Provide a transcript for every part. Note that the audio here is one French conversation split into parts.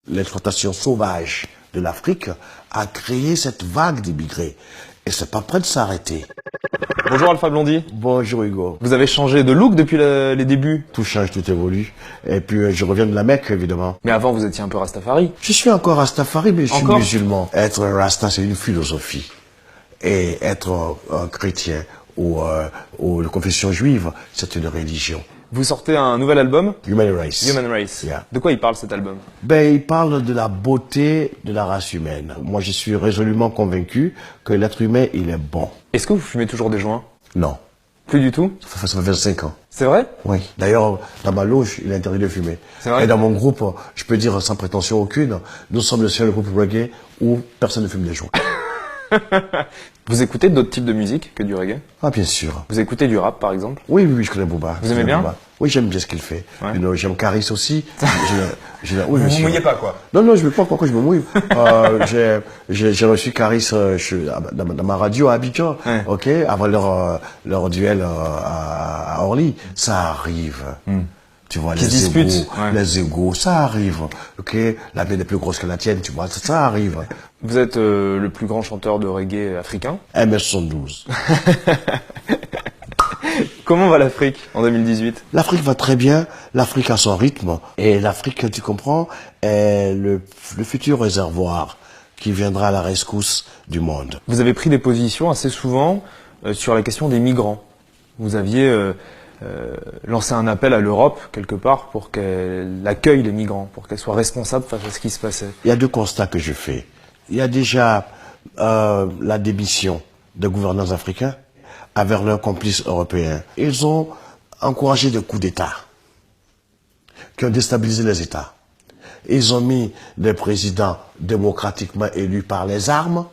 L'exploitation sauvage de l'Afrique a créé cette vague d'immigrés. Et c'est pas prêt de s'arrêter. Bonjour Alpha Blondy. Bonjour Hugo. Vous avez changé de look depuis les débuts. Tout change, tout évolue. Et puis je reviens de la Mecque, évidemment. Mais avant, vous étiez un peu Rastafari. Je suis encore Rastafari, mais je suis Encore musulman. Être un Rasta, c'est une philosophie. Et être un chrétien ou une confession juive, c'est une religion. Vous sortez un nouvel album, Human Race. Human Race. Yeah. De quoi il parle cet album? Ben, il parle de la beauté de la race humaine. Moi, je suis résolument convaincu que l'être humain, il est bon. Est-ce que vous fumez toujours des joints? Non. Plus du tout? Ça fait 25 ans. C'est vrai? Oui. D'ailleurs, dans ma loge, il est interdit de fumer. C'est vrai? Et dans mon groupe, je peux dire sans prétention aucune, nous sommes le seul groupe reggae où personne ne fume des joints. Vous écoutez d'autres types de musique que du reggae? Ah, bien sûr. Vous écoutez du rap, par exemple? Oui, je connais Booba. Vous aimez bien? Booba. Oui, j'aime bien ce qu'il fait. Ouais. J'aime Caris aussi. Oui, Vous bien vous sûr. mouillez pas, quoi? Non, je ne veux pas pourquoi je me mouille. J'ai reçu Caris dans ma radio à Abidjan, Ouais. ok, avant leur duel à Orly. Ça arrive. Tu vois, Qui se disputent, ouais. les égos, ça arrive. Ok, la mienne est plus grosse que la tienne, tu vois, ça arrive. Vous êtes le plus grand chanteur de reggae africain. MS112. Comment va l'Afrique en 2018? L'Afrique va très bien, l'Afrique a son rythme. Et l'Afrique, tu comprends, est le futur réservoir qui viendra à la rescousse du monde. Vous avez pris des positions assez souvent sur la question des migrants. Vous aviez lancé un appel à l'Europe, quelque part, pour qu'elle accueille les migrants, pour qu'elle soit responsable face à ce qui se passait. Il y a deux constats que je fais. Il y a déjà la démission des gouvernants africains avec leurs complices européens. Ils ont encouragé des coups d'État qui ont déstabilisé les États. Ils ont mis des présidents démocratiquement élus par les armes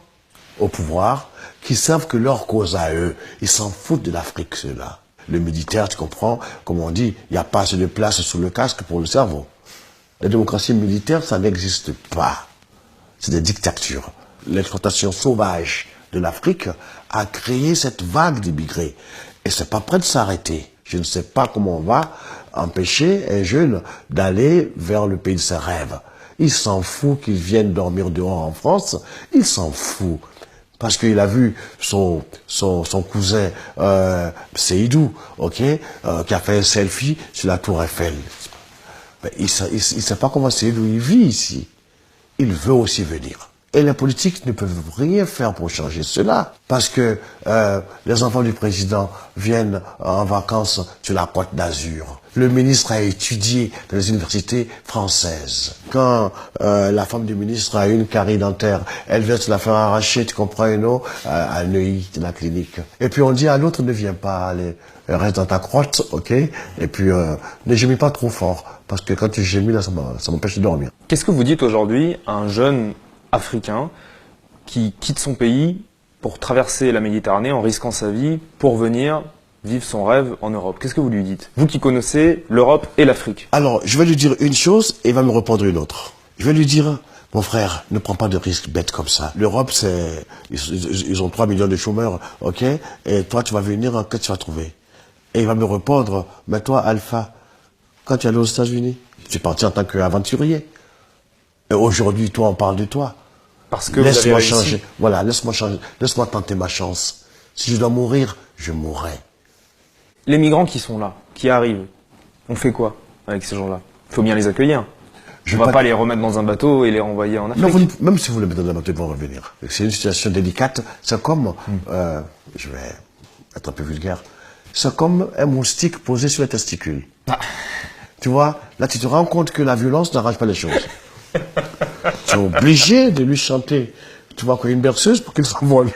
au pouvoir qui savent que leur cause à eux, ils s'en foutent de l'Afrique, ceux-là. Le militaire, tu comprends, comme on dit, il n'y a pas assez de place sous le casque pour le cerveau. La démocratie militaire, ça n'existe pas. C'est des dictatures. L'exploitation sauvage de l'Afrique a créé cette vague d'immigrés. Et c'est pas prêt de s'arrêter. Je ne sais pas comment on va empêcher un jeune d'aller vers le pays de ses rêves. Il s'en fout qu'il vienne dormir dehors en France. Il s'en fout. Parce qu'il a vu son cousin Seydou, ok, qui a fait un selfie sur la tour Eiffel. Mais il sait pas comment Seydou il vit ici. Il veut aussi venir. Et les politiques ne peuvent rien faire pour changer cela. Parce que les enfants du président viennent en vacances sur la Côte d'Azur. Le ministre a étudié dans les universités françaises. Quand la femme du ministre a une carie dentaire, elle vient se la faire arracher, tu comprends, à Neuilly, de la clinique. Et puis on dit à l'autre, ne viens pas, allez, reste dans ta crotte, ok? Et puis ne gémis pas trop fort. Parce que quand tu gémis, là, ça m'empêche de dormir. Qu'est-ce que vous dites aujourd'hui à un jeune africain qui quitte son pays pour traverser la Méditerranée en risquant sa vie pour venir vivre son rêve en Europe? Qu'est-ce que vous lui dites? Vous qui connaissez l'Europe et l'Afrique. Alors, je vais lui dire une chose et il va me répondre une autre. Je vais lui dire, mon frère, ne prends pas de risques bêtes comme ça. L'Europe, ils ont 3 millions de chômeurs, ok? Et toi, tu vas venir, qu'est-ce que tu vas trouver? Et il va me répondre, mais toi, Alpha, quand tu es allé aux États-Unis, tu es parti en tant qu'aventurier. Et aujourd'hui, toi, on parle de toi. Parce que vous avez Laisse-moi réussi. changer. Voilà, laisse-moi changer. Laisse-moi tenter ma chance. Si je dois mourir, je mourrai. Les migrants qui sont là, qui arrivent, on fait quoi avec ces gens-là? Il faut bien les accueillir. Je On vais va pas les remettre dans un bateau et les renvoyer en Afrique. Non, même si vous les mettez dans la bateau, ils vont revenir. C'est une situation délicate. C'est comme, je vais être un peu vulgaire, c'est comme un moustique posé sur les testicules. Ah. Tu vois, là, tu te rends compte que la violence n'arrange pas les choses. Tu es obligé de lui chanter, tu vois, une berceuse pour qu'il s'envole.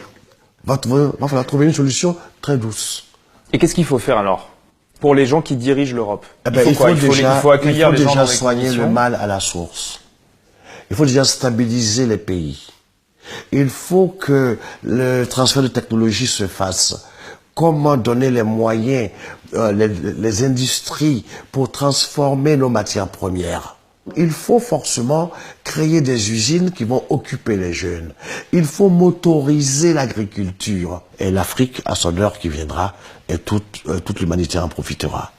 Va falloir trouver une solution très douce. Et qu'est-ce qu'il faut faire alors pour les gens qui dirigent l'Europe? Eh ben, il faut accueillir les gens dans des soigner le conditions. mal à la source. Il faut déjà stabiliser les pays. Il faut que le transfert de technologie se fasse. Comment donner les moyens, les industries pour transformer nos matières premières. Il faut forcément créer des usines qui vont occuper les jeunes. Il faut motoriser l'agriculture. Et l'Afrique a son heure qui viendra et toute l'humanité en profitera.